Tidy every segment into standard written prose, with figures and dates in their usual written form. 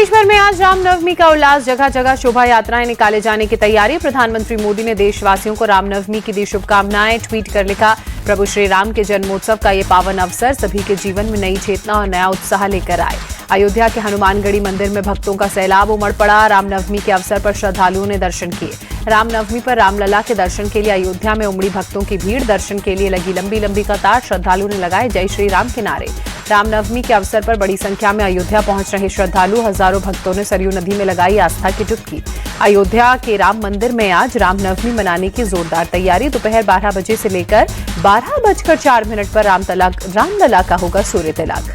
देश भर में आज रामनवमी का उल्लास, जगह जगह शोभा यात्राएं निकाले जाने की तैयारी। प्रधानमंत्री मोदी ने देशवासियों को रामनवमी की दी शुभकामनाएं। ट्वीट कर लिखा, प्रभु श्री राम के जन्मोत्सव का ये पावन अवसर सभी के जीवन में नई चेतना और नया उत्साह लेकर आए। अयोध्या के हनुमानगढ़ी मंदिर में भक्तों का सैलाब उमड़ पड़ा। रामनवमी के अवसर पर श्रद्धालुओं ने दर्शन किए। रामनवमी पर रामलला के दर्शन के लिए अयोध्या में उमड़ी भक्तों की भीड़। दर्शन के लिए लगी लंबी लंबी कतार। श्रद्धालुओं ने लगाए जय श्री राम के नारे। रामनवमी के अवसर पर बड़ी संख्या में अयोध्या पहुंच रहे श्रद्धालु, हजारों भक्तों ने सरयू नदी में लगाई आस्था की डुबकी। अयोध्या के राम मंदिर में आज रामनवमी मनाने की जोरदार तैयारी। दोपहर 12 बजे से लेकर 12:04 पर रामलला का होगा सूर्य तिलक।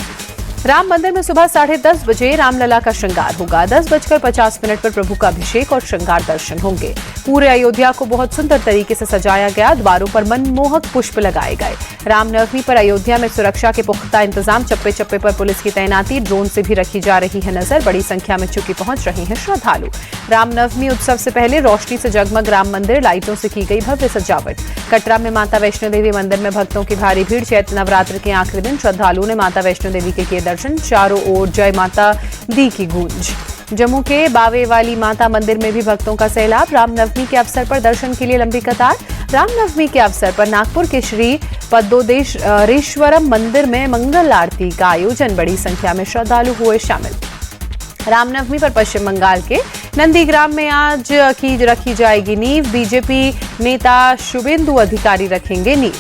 राम मंदिर में सुबह 10:30 बजे रामलला का श्रृंगार होगा। 10:50 पर प्रभु का अभिषेक और श्रृंगार दर्शन होंगे। पूरे अयोध्या को बहुत सुंदर तरीके से सजाया गया। द्वारों पर मनमोहक पुष्प लगाए गए। रामनवमी पर अयोध्या में सुरक्षा के पुख्ता इंतजाम। चप्पे चप्पे पर पुलिस की तैनाती। ड्रोन से भी रखी जा रही है नजर। बड़ी संख्या में चूंकि पहुंच रहे हैं श्रद्धालु। रामनवमी उत्सव से पहले रोशनी से जगमग राम मंदिर, लाइटों से की गई भव्य सजावट। कटरा में माता वैष्णो देवी मंदिर में भक्तों की भारी भीड़। चैत्र नवरात्र के आखिरी दिन श्रद्धालुओं ने माता वैष्णो देवी के किए दर्शन। चारों ओर जय माता दी की गूंज। जम्मू के बावे वाली माता मंदिर में भी भक्तों का सैलाब। रामनवमी के अवसर पर दर्शन के लिए लंबी कतार। रामनवमी के अवसर पर नागपुर के श्री पद्मोदेश्वरम मंदिर में मंगल आरती का आयोजन। बड़ी संख्या में श्रद्धालु हुए शामिल। रामनवमी पर पश्चिम बंगाल के नंदीग्राम में आज की रखी जाएगी नींव। बीजेपी नेता शुभेंदु अधिकारी रखेंगे नींव।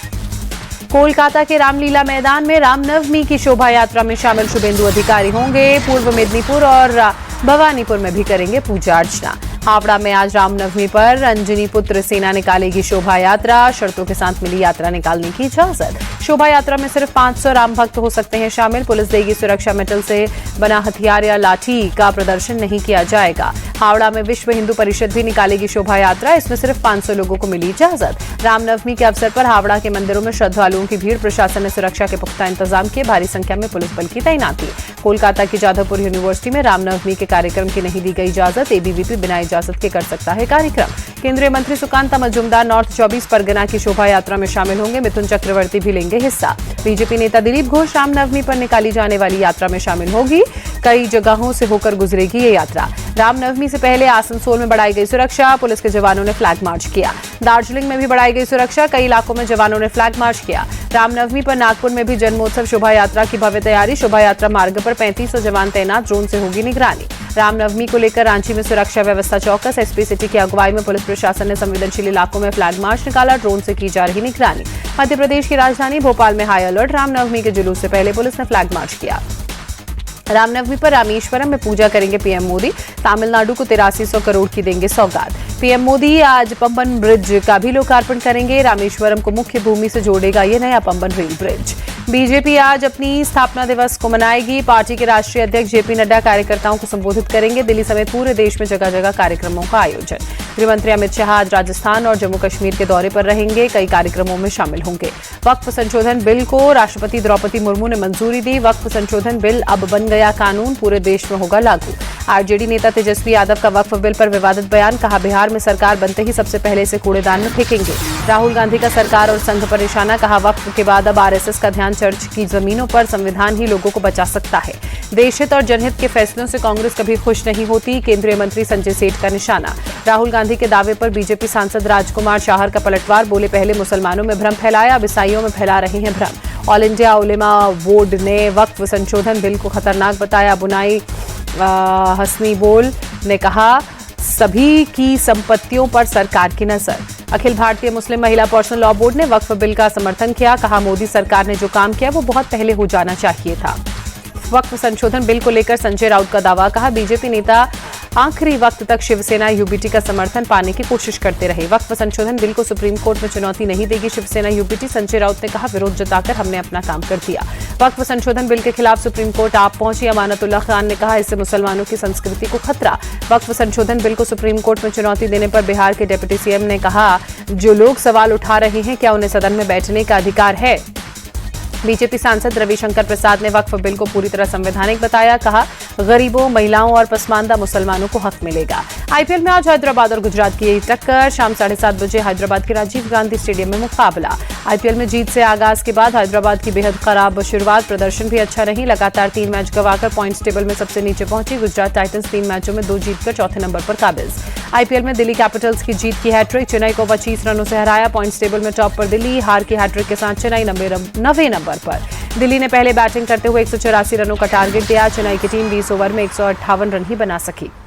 कोलकाता के रामलीला मैदान में रामनवमी की शोभा यात्रा में शामिल शुभेंदु अधिकारी होंगे। पूर्व मेदिनीपुर और भवानीपुर में भी करेंगे पूजा अर्चना। हावड़ा में आज रामनवमी पर अंजनी पुत्र सेना निकालेगी शोभा यात्रा। शर्तों के साथ मिली यात्रा निकालने की इजाजत। शोभा यात्रा में सिर्फ 500 राम भक्त हो सकते हैं शामिल। पुलिस देगी सुरक्षा। मेटल से बना हथियार या लाठी का प्रदर्शन नहीं किया जाएगा। हावड़ा में विश्व हिंदू परिषद भी निकालेगी शोभा यात्रा। इसमें सिर्फ 500 लोगों को मिली इजाजत। रामनवमी के अवसर पर हावड़ा के मंदिरों में श्रद्धालुओं की भीड़। प्रशासन ने सुरक्षा के पुख्ता इंतजाम किए। भारी संख्या में पुलिस बल की तैनाती। कोलकाता की जादवपुर यूनिवर्सिटी में रामनवमी के कार्यक्रम की नहीं दी गई इजाजत। एबीवीपी बिना इजाजत के कर सकता है कार्यक्रम। केंद्रीय मंत्री सुकांता मजूमदार नॉर्थ 24 परगना की शोभा यात्रा में शामिल होंगे। मिथुन चक्रवर्ती भी लेंगे हिस्सा। बीजेपी नेता दिलीप घोष रामनवमी पर निकाली जाने वाली यात्रा में शामिल होगी। कई जगहों से होकर गुजरेगी ये यात्रा। रामनवमी से पहले आसनसोल में बढ़ाई गई सुरक्षा। पुलिस के जवानों ने फ्लैग मार्च किया। दार्जिलिंग में भी बढ़ाई गई सुरक्षा। कई इलाकों में जवानों ने फ्लैग मार्च किया। रामनवमी पर नागपुर में भी जन्मोत्सव शोभा यात्रा की भव्य तैयारी। शोभा यात्रा मार्ग पर 3500 जवान तैनात। ड्रोन से होगी निगरानी। रामनवमी को लेकर रांची में सुरक्षा व्यवस्था चौकस। एसपी सिटी की अगुवाई में पुलिस प्रशासन ने संवेदनशील इलाकों में फ्लैग मार्च निकाला। ड्रोन से की जा रही निगरानी। मध्य प्रदेश की राजधानी भोपाल में हाई अलर्ट। रामनवमी के जुलूस से पहले पुलिस ने फ्लैग मार्च किया। रामनवमी पर रामेश्वरम में पूजा करेंगे पीएम मोदी। तमिलनाडु को 8300 करोड़ की देंगे सौगात। पीएम मोदी आज पंबन ब्रिज का भी लोकार्पण करेंगे। रामेश्वरम को मुख्य भूमि से जोड़ेगा ये नया पंबन रेल ब्रिज। बीजेपी आज अपनी स्थापना दिवस को मनाएगी। पार्टी के राष्ट्रीय अध्यक्ष जेपी नड्डा कार्यकर्ताओं को संबोधित करेंगे। दिल्ली समेत पूरे देश में जगह जगह कार्यक्रमों का आयोजन। गृहमंत्री अमित शाह आज राजस्थान और जम्मू कश्मीर के दौरे पर रहेंगे। कई कार्यक्रमों में शामिल होंगे। वक्फ संशोधन बिल को राष्ट्रपति द्रौपदी मुर्मू ने मंजूरी दी। वक्फ संशोधन बिल अब बन गया कानून। पूरे देश में होगा लागू। आरजेडी नेता तेजस्वी यादव का वक्फ बिल पर विवादित बयान। कहा, बिहार में सरकार बनते ही सबसे पहले इसे कूड़ेदान में फेंकेंगे। राहुल गांधी का सरकार और संघ पर निशाना। कहा, वक्फ के बाद अब आरएसएस का ध्यान चर्च की जमीनों पर। संविधान ही लोगों को बचा सकता है। देशहित और जनहित के फैसलों से कांग्रेस कभी खुश नहीं होती। केंद्रीय मंत्री संजय सेठ का निशाना। राहुल गांधी के दावे पर बीजेपी सांसद राजकुमार चाहर का पलटवार। बोले, पहले मुसलमानों में भ्रम फैलाया, अब ईसाइयों में फैला रहे हैं भ्रम। ऑल इंडिया उलेमा बोर्ड ने वक्फ संशोधन बिल को खतरनाक बताया। बुनाई हसनी बोल ने कहा, सभी की संपत्तियों पर सरकार की नजर। अखिल भारतीय मुस्लिम महिला पर्सनल लॉ बोर्ड ने वक्फ बिल का समर्थन किया। कहा, मोदी सरकार ने जो काम किया वो बहुत पहले हो जाना चाहिए था। वक्फ संशोधन बिल को लेकर संजय राउत का दावा। कहा, बीजेपी नेता आखिरी वक्त तक शिवसेना यूबीटी का समर्थन पाने की कोशिश करते रहे। वक्फ संशोधन बिल को सुप्रीम कोर्ट में चुनौती नहीं देगी शिवसेना यूबीटी। संजय राउत ने कहा, विरोध जताकर हमने अपना काम कर दिया। वक्फ संशोधन बिल के खिलाफ सुप्रीम कोर्ट आप पहुंची। अमानतुल्लाह खान ने कहा, इससे मुसलमानों की संस्कृति को खतरा। वक्फ संशोधन बिल को सुप्रीम कोर्ट में चुनौती देने पर बिहार के डिप्टी सीएम ने कहा, जो लोग सवाल उठा रहे हैं, क्या उन्हें सदन में बैठने का अधिकार है? बीजेपी सांसद रविशंकर प्रसाद ने वक्फ बिल को पूरी तरह संवैधानिक बताया। कहा, गरीबों, महिलाओं और पसमानदा मुसलमानों को हक मिलेगा। आईपीएल में आज हैदराबाद और गुजरात की टक्कर। शाम 7:30 बजे हैदराबाद के राजीव गांधी स्टेडियम में मुकाबला। आईपीएल में जीत से आगाज के बाद हैदराबाद की बेहद खराब शुरुआत, प्रदर्शन भी अच्छा नहीं। लगातार 3 मैच गंवाकर पॉइंट्स टेबल में सबसे नीचे पहुंची। गुजरात टाइटंस 3 मैचों में 2 जीतकर चौथे नंबर पर काबिज। आईपीएल में दिल्ली कैपिटल्स की जीत की हैट्रिक, चेन्नई को 25 रनों से हराया। पॉइंट्स टेबल में टॉप पर दिल्ली, हार की हैट्रिक के साथ चेन्नई 90 नंबर पर। दिल्ली ने पहले बैटिंग करते हुए 184 रनों का टारगेट दिया। चेन्नई की टीम 20 ओवर में 158 रन ही बना सकी।